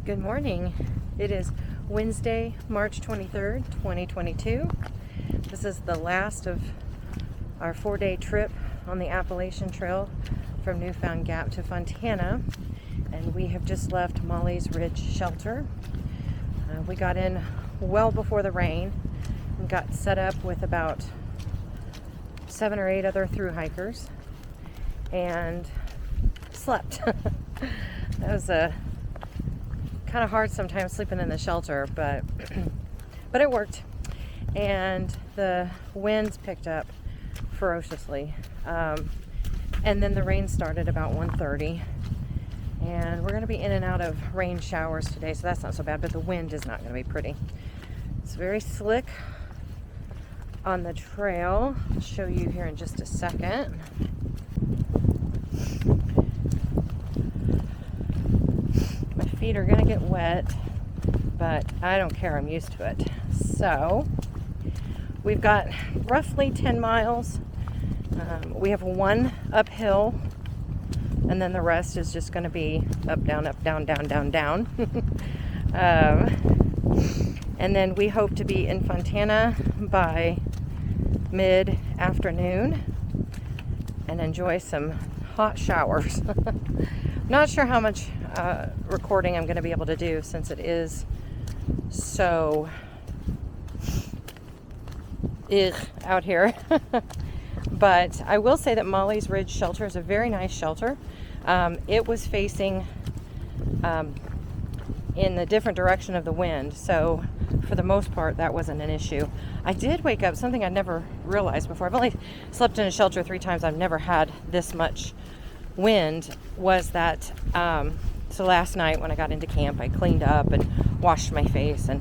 Good morning. It is Wednesday, March 23rd, 2022. This is the last of our 4-day trip on the Appalachian Trail from Newfound Gap to Fontana, and we have just left Mollies Ridge Shelter. We got in well before the rain and got set up with about 7 or 8 other thru hikers and slept. That was kind of hard sometimes sleeping in the shelter, but it worked. And the winds picked up ferociously, and then the rain started about 1:30, and we're going to be in and out of rain showers today, so that's not so bad, but the wind is not going to be pretty. It's very slick on the trail. I'll show you here in just a second. My feet are gonna get wet, but I don't care, I'm used to it. So we've got roughly 10 miles. We have one uphill, and then the rest is just gonna be up, down, down, down. And then we hope to be in Fontana by mid-afternoon and enjoy some hot showers. Not sure how much recording I'm going to be able to do since it is so out here. But I will say that Mollies Ridge Shelter is a very nice shelter. It was facing in the different direction of the wind, so for the most part that wasn't an issue. I did wake up, something I never realized before. I've only slept in a shelter 3 times. I've never had this much wind. Was that so last night when I got into camp, I cleaned up and washed my face, and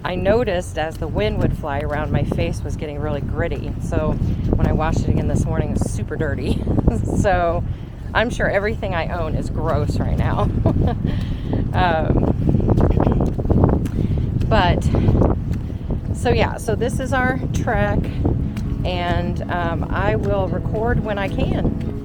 I noticed as the wind would fly around, my face was getting really gritty. So when I washed it again this morning, it was super dirty. So I'm sure everything I own is gross right now. But so yeah, so this is our trek, and I will record when I can.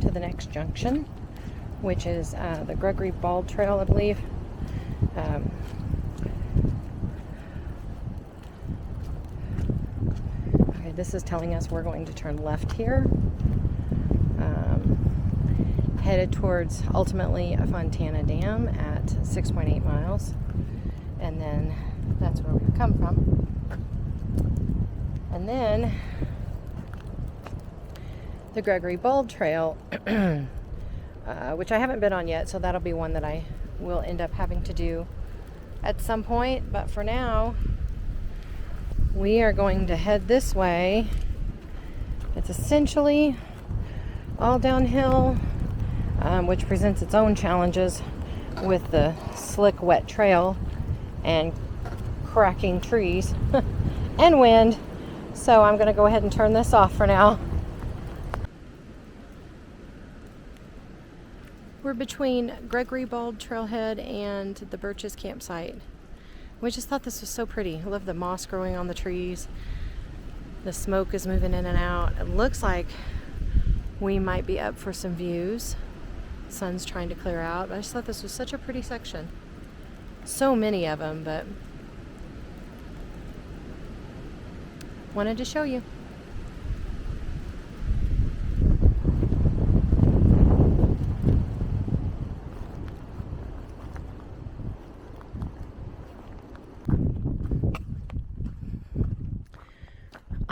To the next junction, which is the Gregory Bald Trail, I believe. Okay, this is telling us we're going to turn left here, headed towards ultimately a Fontana Dam at 6.8 miles, and then that's where we've come from. And then the Gregory Bald Trail, which I haven't been on yet, so that'll be one that I will end up having to do at some point. But for now, we are going to head this way. It's essentially all downhill, which presents its own challenges with the slick, wet trail and cracking trees and wind. So I'm going to go ahead and turn this off for now. We're between Gregory Bald Trailhead and the Birches campsite. We just thought this was so pretty. I love the moss growing on the trees. The smoke is moving in and out. It looks like we might be up for some views. Sun's trying to clear out. I just thought this was such a pretty section. So many of them, but wanted to show you.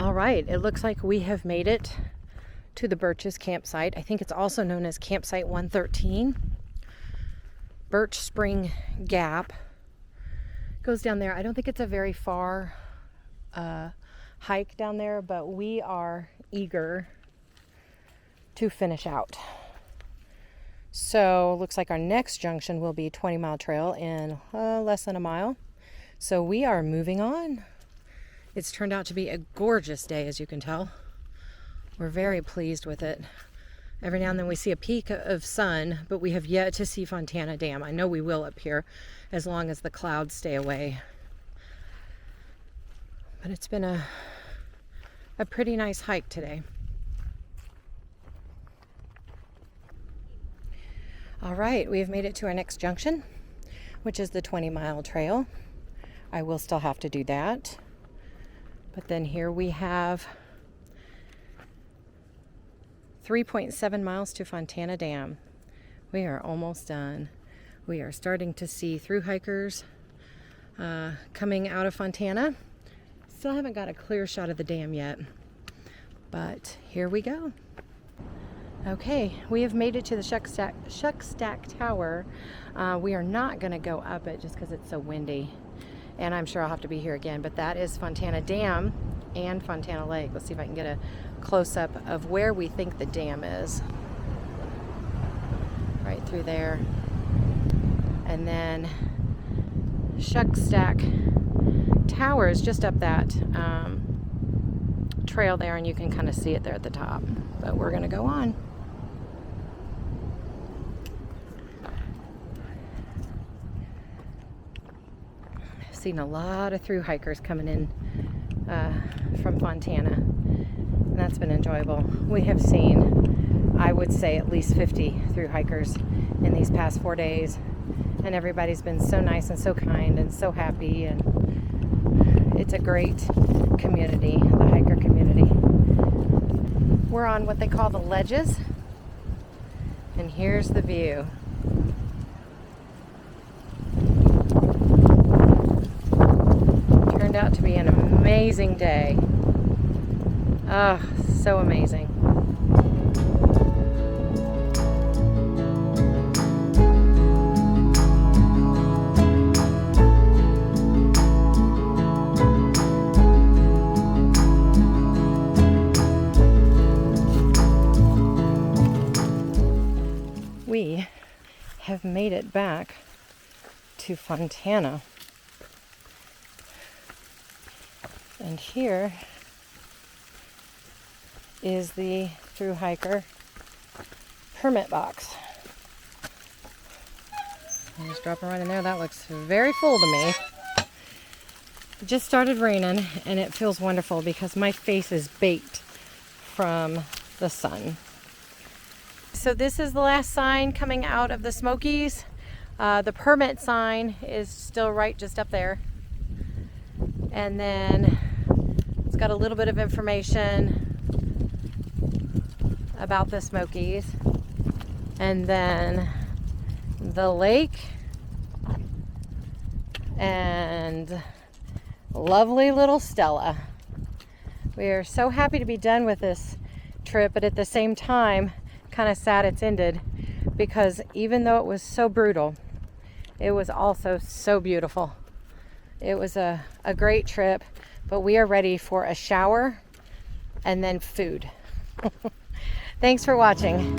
All right, it looks like we have made it to the Birch's campsite. I think it's also known as Campsite 113. Birch Spring Gap goes down there. I don't think it's a very far hike down there, but we are eager to finish out. So looks like our next junction will be 20 Mile Trail in less than a mile. So we are moving on. It's turned out to be a gorgeous day, as you can tell. We're very pleased with it. Every now and then we see a peak of sun, but we have yet to see Fontana Dam. I know we will up here as long as the clouds stay away. But it's been a pretty nice hike today. All right, we've made it to our next junction, which is the 20 Mile Trail. I will still have to do that. But then here we have 3.7 miles to Fontana Dam. We are almost done. We are starting to see through hikers coming out of Fontana. Still haven't got a clear shot of the dam yet, but here we go. Okay, we have made it to the Shuckstack Tower. We are not going to go up it just because it's so windy, and I'm sure I'll have to be here again, but that is Fontana Dam and Fontana Lake. Let's see if I can get a close-up of where we think the dam is. Right through there. And then Shuckstack Tower is just up that trail there, and you can kind of see it there at the top. But we're going to go on. I've seen a lot of through hikers coming in from Fontana, and that's been enjoyable. We have seen, I would say, at least 50 through hikers in these past 4 days, and everybody's been so nice and so kind and so happy, and it's a great community, the hiker community. We're on what they call the ledges, and here's the view. Turned out to be an amazing day. Oh, so amazing. We have made it back to Fontana. And here is the through hiker permit box. I'll just drop it right in there. That looks very full to me. It just started raining, and it feels wonderful because my face is baked from the sun. So this is the last sign coming out of the Smokies. The permit sign is still right just up there. And then it's got a little bit of information about the Smokies. And then the lake and lovely little Stella. We are so happy to be done with this trip, but at the same time, kind of sad it's ended, because even though it was so brutal, it was also so beautiful. It was a great trip, but we are ready for a shower and then food. Thanks for watching.